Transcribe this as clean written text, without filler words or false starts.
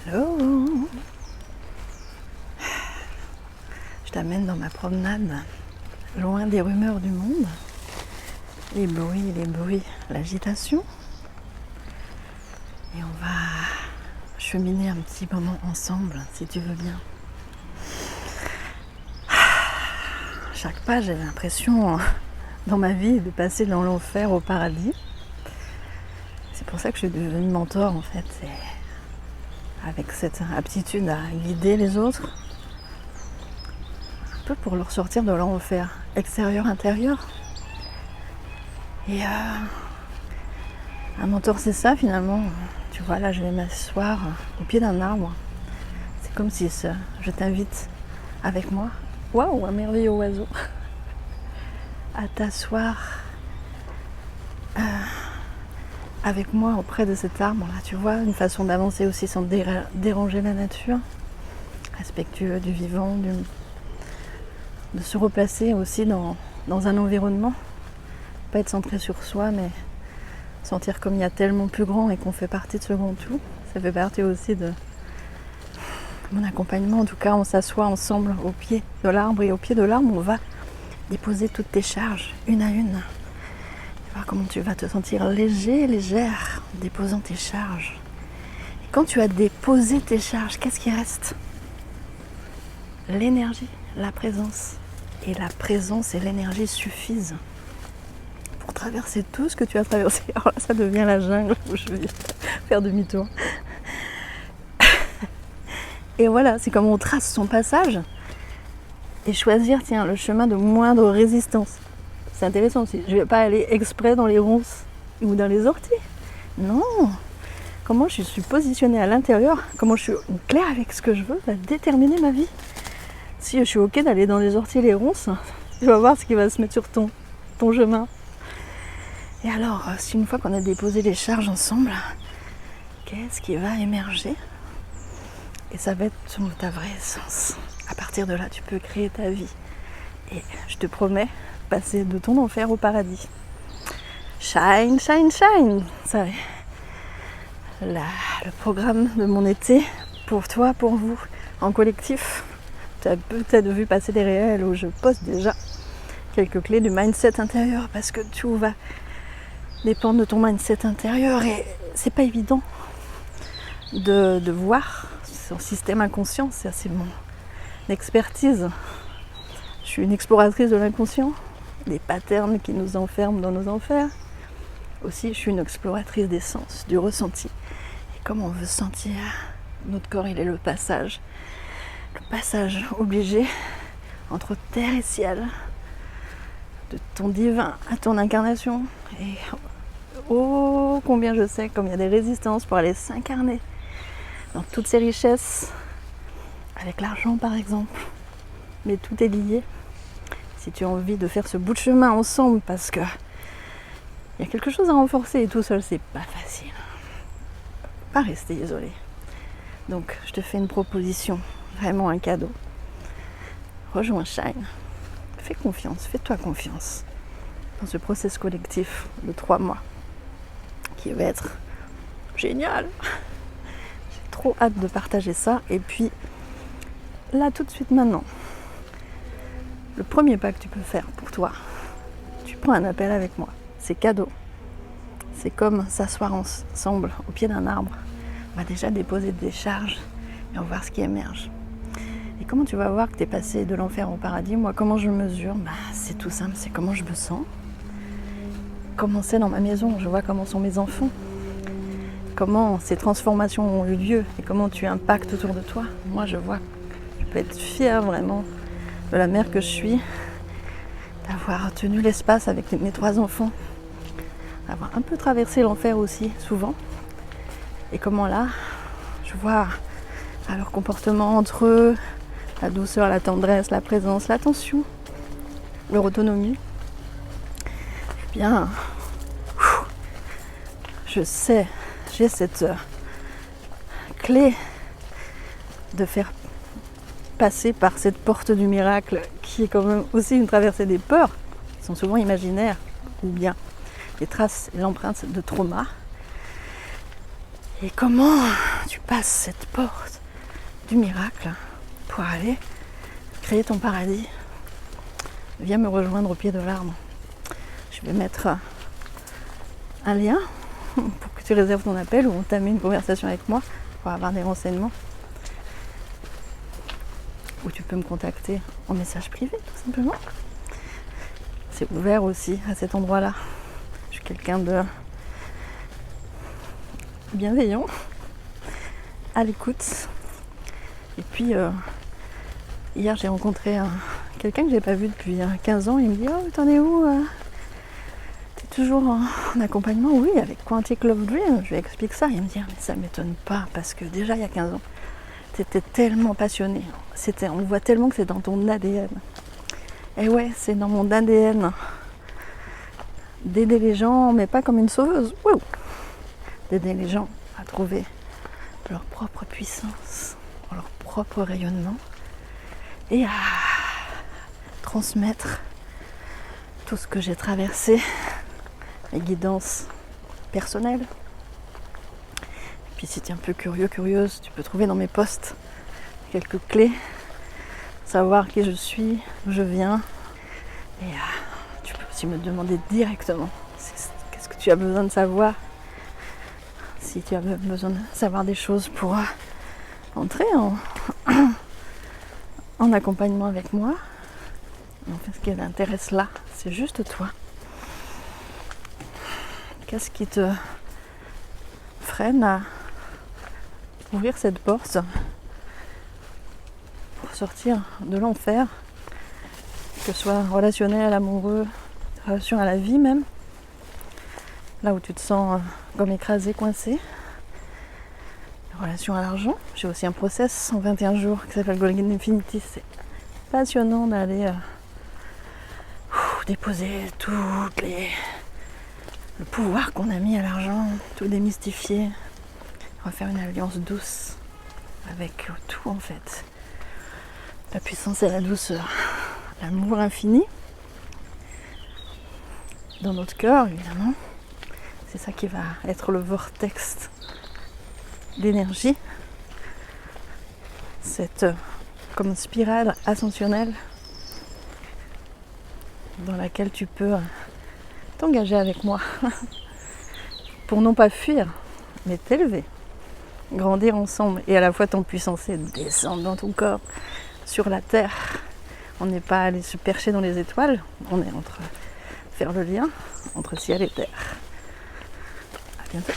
Hello. Je t'amène dans ma promenade, loin des rumeurs du monde, les bruits, l'agitation. Et on va cheminer un petit moment ensemble, si tu veux bien. Chaque pas, j'ai l'impression dans ma vie de passer dans l'enfer au paradis. C'est pour ça que je suis devenue mentor en fait. Avec cette aptitude à guider les autres, un peu pour leur sortir de l'enfer extérieur, intérieur. Et un mentor, c'est ça finalement. Tu vois, là, je vais m'asseoir au pied d'un arbre. C'est comme si je t'invite avec moi. Waouh, un merveilleux oiseau. À t'asseoir avec moi auprès de cet arbre. Là, tu vois, une façon d'avancer aussi sans déranger la nature. Respectueux du vivant, de se replacer aussi dans un environnement. Pas être centré sur soi, mais sentir comme il y a tellement plus grand et qu'on fait partie de ce grand tout. Ça fait partie aussi de mon accompagnement. En tout cas, on s'assoit ensemble au pied de l'arbre et au pied de l'arbre, on va déposer toutes tes charges, une à une. Tu vois comment tu vas te sentir léger, légère, en déposant tes charges. Et quand tu as déposé tes charges, qu'est-ce qui reste ? L'énergie, la présence. Et la présence et l'énergie suffisent pour traverser tout ce que tu as traversé. Alors là, ça devient la jungle où je vais faire demi-tour. Et voilà, c'est comme on trace son passage et choisir, tiens, le chemin de moindre résistance. C'est intéressant aussi. Je ne vais pas aller exprès dans les ronces ou dans les orties. Non. Comment je suis positionnée à l'intérieur, comment je suis claire avec ce que je veux, va déterminer ma vie. Si je suis ok d'aller dans les orties et les ronces, tu vas voir ce qui va se mettre sur ton chemin. Et alors, si une fois qu'on a déposé les charges ensemble, qu'est-ce qui va émerger ? Et ça va être ta vraie essence. À partir de là, tu peux créer ta vie. Et je te promets, passer de ton enfer au paradis. Shine, shine, shine. Ça, le programme de mon été, pour toi, pour vous, en collectif. Tu as peut-être vu passer des réels où je poste déjà quelques clés du mindset intérieur parce que tout va dépendre de ton mindset intérieur et c'est pas évident de voir son système inconscient. Ça, c'est mon expertise. Je suis une exploratrice de l'inconscient, des patterns qui nous enferment dans nos enfers. Aussi, je suis une exploratrice des sens, du ressenti. Et comme on veut sentir, notre corps, il est le passage obligé entre terre et ciel, de ton divin à ton incarnation. Et oh, combien je sais, comme il y a des résistances pour aller s'incarner dans toutes ces richesses, avec l'argent par exemple. Mais tout est lié. Si tu as envie de faire ce bout de chemin ensemble, parce que il y a quelque chose à renforcer et tout seul, c'est pas facile. Pas rester isolé. Donc, je te fais une proposition, vraiment un cadeau. Rejoins Shine. Fais confiance, fais-toi confiance dans ce process collectif de 3 mois qui va être génial. J'ai trop hâte de partager ça. Et puis, là, tout de suite, maintenant, le premier pas que tu peux faire pour toi, tu prends un appel avec moi. C'est cadeau. C'est comme s'asseoir ensemble au pied d'un arbre. On va déjà déposer des charges et on va voir ce qui émerge. Et comment tu vas voir que tu es passé de l'enfer au paradis ? Moi, comment je mesure ? C'est tout simple, c'est comment je me sens. Comment c'est dans ma maison ? Je vois comment sont mes enfants. Comment ces transformations ont eu lieu et comment tu impactes autour de toi. Moi, je vois, je peux être fière vraiment de la mère que je suis, d'avoir tenu l'espace avec mes 3 enfants, d'avoir un peu traversé l'enfer aussi, souvent. Et comment là, je vois à leur comportement entre eux, la douceur, la tendresse, la présence, l'attention, leur autonomie. Eh bien, je sais, j'ai cette clé de faire passer par cette porte du miracle qui est quand même aussi une traversée des peurs, qui sont souvent imaginaires, ou bien les traces et l'empreinte de trauma. Et comment tu passes cette porte du miracle pour aller créer ton paradis. Viens me rejoindre au pied de l'arbre. Je vais mettre un lien pour que tu réserves ton appel ou on t'amène une conversation avec moi pour avoir des renseignements. Ou tu peux me contacter en message privé tout simplement. C'est ouvert aussi à cet endroit-là. Je suis quelqu'un de bienveillant, à l'écoute. Et puis hier j'ai rencontré quelqu'un que j'ai pas vu depuis 15 ans. Il me dit oh t'en es où t'es toujours en accompagnement? Oui, avec Quantic Love Dream. Je lui explique ça. Il me dit mais ça m'étonne pas parce que déjà il y a 15 ans t'étais tellement passionné. On voit tellement que c'est dans ton ADN. Et ouais, c'est dans mon ADN d'aider les gens, mais pas comme une sauveuse. Wouh, d'aider les gens à trouver leur propre puissance, leur propre rayonnement et à transmettre tout ce que j'ai traversé, les guidances personnelles. Et puis si tu es un peu curieux, curieuse, tu peux trouver dans mes posts quelques clés, savoir qui je suis, d'où je viens. Et tu peux aussi me demander directement qu'est-ce que tu as besoin de savoir. Si tu as besoin de savoir des choses pour entrer en accompagnement avec moi. En fait, ce qui t'intéresse là, c'est juste toi. Qu'est-ce qui te freine à ouvrir cette porte pour sortir de l'enfer, que ce soit relationnel, amoureux, relation à la vie même, là où tu te sens comme écrasé, coincé, relation à l'argent. J'ai aussi un process en 21 jours qui s'appelle Golden Infinity. C'est passionnant d'aller déposer le pouvoir qu'on a mis à l'argent, tout démystifier, refaire une alliance douce avec tout en fait. La puissance et la douceur, l'amour infini dans notre cœur évidemment. C'est ça qui va être le vortex d'énergie, cette comme spirale ascensionnelle dans laquelle tu peux t'engager avec moi pour non pas fuir mais t'élever, grandir ensemble et à la fois ton puissance et descendre dans ton corps sur la terre. On n'est pas allé se percher dans les étoiles, on est faire le lien entre ciel et terre. À bientôt.